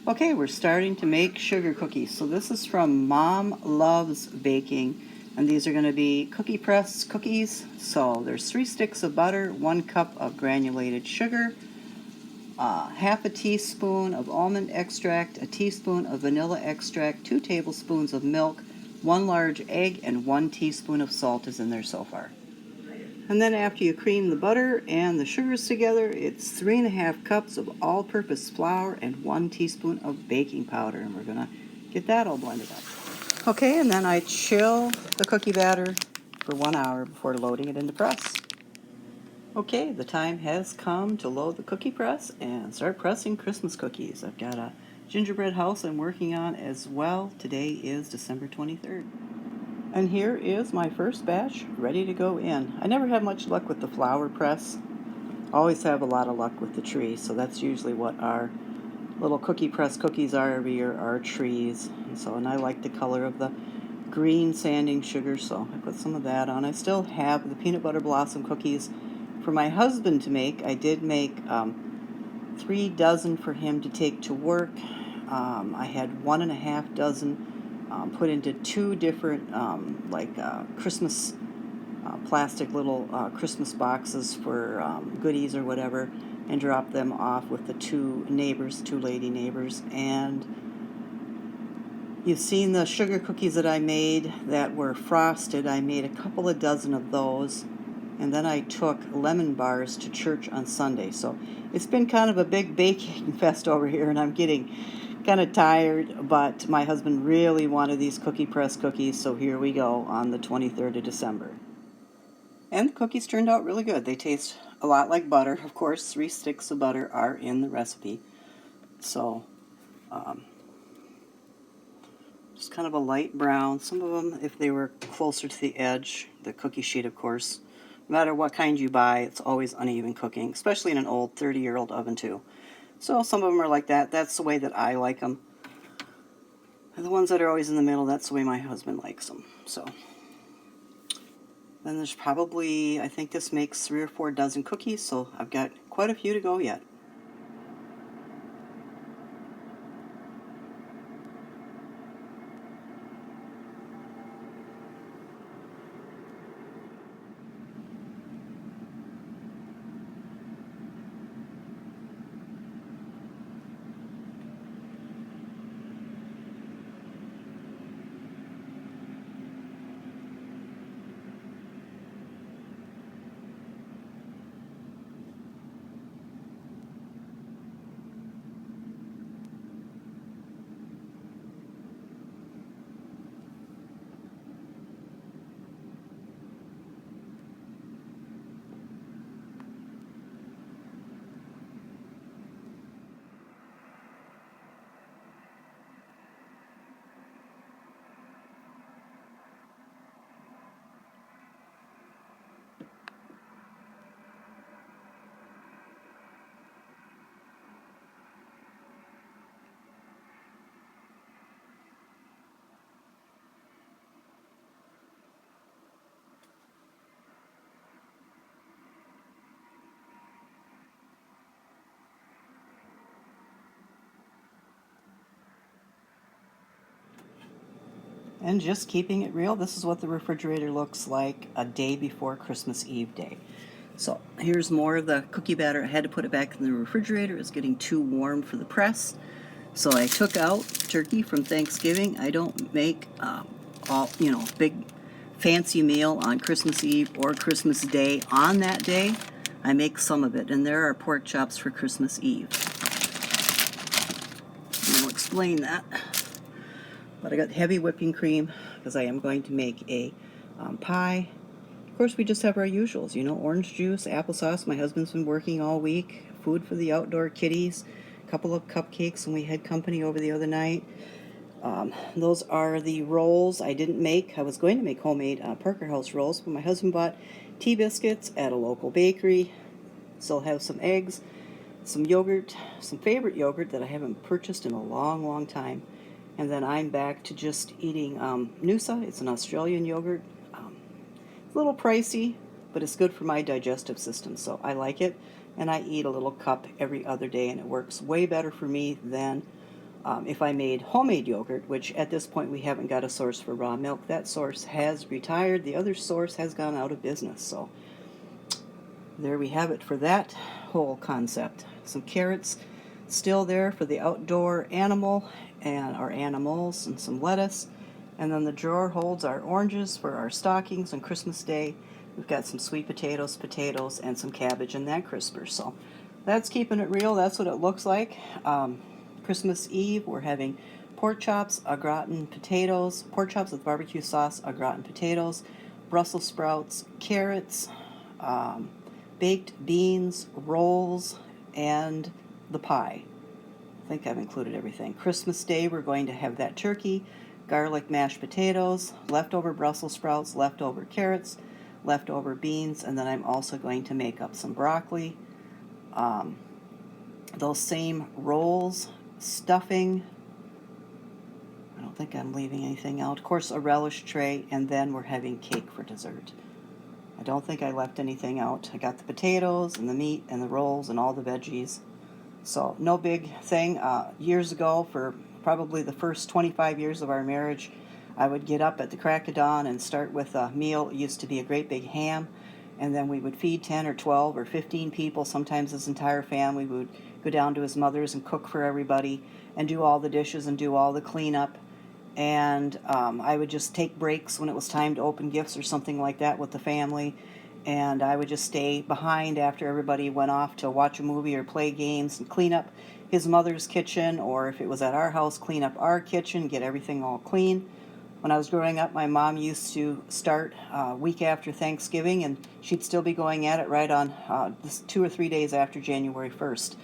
Okay, we're starting to make sugar cookies. So this is from Mom Loves Baking, and these are going to be cookie press cookies. So there's 3 sticks of butter, 1 cup of granulated sugar, half a teaspoon of almond extract, a teaspoon of vanilla extract, 2 tablespoons of milk, 1 large egg, and 1 teaspoon of salt is in there so far. And then after you cream the butter and the sugars together, it's 3.5 cups of all-purpose flour and 1 teaspoon of baking powder. And we're gonna get that all blended up. Okay, and then I chill the cookie batter for 1 hour before loading it in the press. Okay, the time has come to load the cookie press and start pressing Christmas cookies. I've got a gingerbread house I'm working on as well. Today is December 23rd. And here is my first batch ready to go in. I never have much luck with the flower press. Always have a lot of luck with the tree, so that's usually what our little cookie press cookies are every year, are trees. And I like the color of the green sanding sugar, so I put some of that on. I still have the peanut butter blossom cookies for my husband to make. I did make 3 dozen for him to take to work. I had 1.5 dozen put into 2 different Christmas plastic little Christmas boxes for goodies or whatever, and dropped them off with the 2 lady neighbors. And you've seen the sugar cookies that I made that were frosted. I made a couple of dozen of those, and then I took lemon bars to church on Sunday. So it's been kind of a big baking fest over here, and I'm getting kind of tired, but my husband really wanted these cookie press cookies, so here we go on the 23rd of December. And the cookies turned out really good. They taste a lot like butter. Of course, 3 sticks of butter are in the recipe. So, just kind of a light brown. Some of them, if they were closer to the edge, the cookie sheet, of course, no matter what kind you buy, it's always uneven cooking, especially in an old 30-year-old oven too. So some of them are like that. That's the way that I like them. And the ones that are always in the middle, that's the way my husband likes them. So then there's probably, I think this makes 3 or 4 dozen cookies, so I've got quite a few to go yet. And just keeping it real, this is what the refrigerator looks like a day before Christmas Eve day. So here's more of the cookie batter. I had to put it back in the refrigerator. It's getting too warm for the press. So I took out turkey from Thanksgiving. I don't make big fancy meal on Christmas Eve or Christmas Day on that day. I make some of it, and there are pork chops for Christmas Eve. And I'll explain that. But I got heavy whipping cream because I am going to make a pie. Of course, we just have our usuals, orange juice, applesauce. My husband's been working all week. Food for the outdoor kiddies. A couple of cupcakes, and we had company over the other night. Those are the rolls I didn't make. I was going to make homemade Parker House rolls, but my husband bought tea biscuits at a local bakery. Still have some eggs, some yogurt, some favorite yogurt that I haven't purchased in a long, long time. And then I'm back to just eating Noosa. It's an Australian yogurt. It's a little pricey, but it's good for my digestive system, so I like it. And I eat a little cup every other day, and it works way better for me than If I made homemade yogurt, which at this point we haven't got a source for raw milk, that source has retired. The other source has gone out of business. So there we have it for that whole concept. Some carrots still there for the outdoor animal and our animals, and some lettuce. And then the drawer holds our oranges for our stockings on Christmas Day. We've got some sweet potatoes, and some cabbage in that crisper. So that's keeping it real. That's what it looks like. Christmas Eve, we're having pork chops, au gratin potatoes, pork chops with barbecue sauce, au gratin potatoes, Brussels sprouts, carrots, baked beans, rolls, and the pie. I think I've included everything. Christmas Day, we're going to have that turkey, garlic mashed potatoes, leftover Brussels sprouts, leftover carrots, leftover beans, and then I'm also going to make up some broccoli. Those same rolls, stuffing. I don't think I'm leaving anything out. Of course, a relish tray, and then we're having cake for dessert. I don't think I left anything out. I got the potatoes and the meat and the rolls and all the veggies. So no big thing. Years ago, for probably the first 25 years of our marriage, I would get up at the crack of dawn and start with a meal. It used to be a great big ham, and then we would feed 10 or 12 or 15 people, sometimes his entire family. We would go down to his mother's and cook for everybody and do all the dishes and do all the cleanup. And I would just take breaks when it was time to open gifts or something like that with the family. And I would just stay behind after everybody went off to watch a movie or play games and clean up his mother's kitchen, or if it was at our house, clean up our kitchen, get everything all clean. When I was growing up, my mom used to start a week after Thanksgiving, and she'd still be going at it right on 2 or 3 days after January 1st.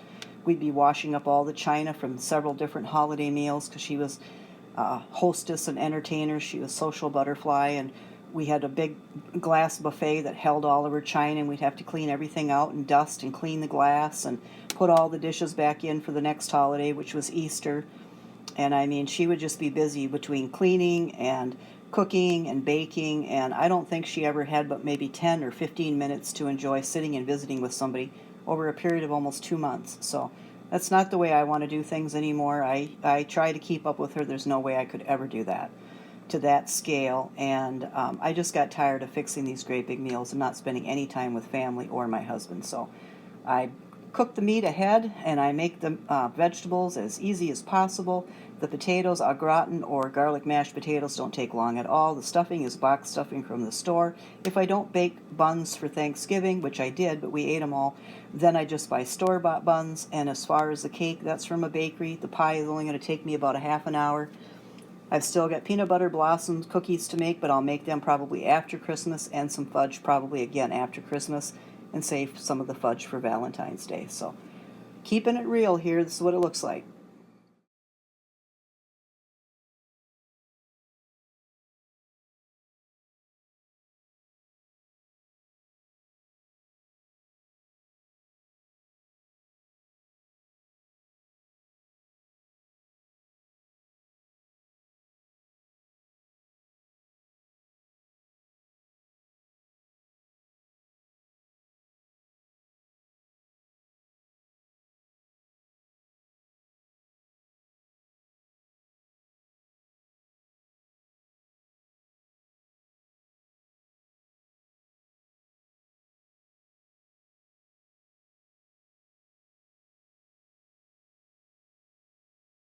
We'd be washing up all the china from several different holiday meals because she was hostess and entertainer. She was social butterfly, and we had a big glass buffet that held all of her china, and we'd have to clean everything out and dust and clean the glass and put all the dishes back in for the next holiday, which was Easter. And I mean, she would just be busy between cleaning and cooking and baking, and I don't think she ever had but maybe 10 or 15 minutes to enjoy sitting and visiting with somebody over a period of almost 2 months. So that's not the way I want to do things anymore. I try to keep up with her. There's no way I could ever do that to that scale. And I just got tired of fixing these great big meals and not spending any time with family or my husband. So I cook the meat ahead, and I make the vegetables as easy as possible. The potatoes, au gratin or garlic mashed potatoes, don't take long at all. The stuffing is box stuffing from the store. If I don't bake buns for Thanksgiving, which I did, but we ate them all, then I just buy store-bought buns. And as far as the cake, that's from a bakery. The pie is only going to take me about a half an hour. I've still got peanut butter blossom cookies to make, but I'll make them probably after Christmas, and some fudge probably again after Christmas, and save some of the fudge for Valentine's Day. So keeping it real here. This is what it looks like.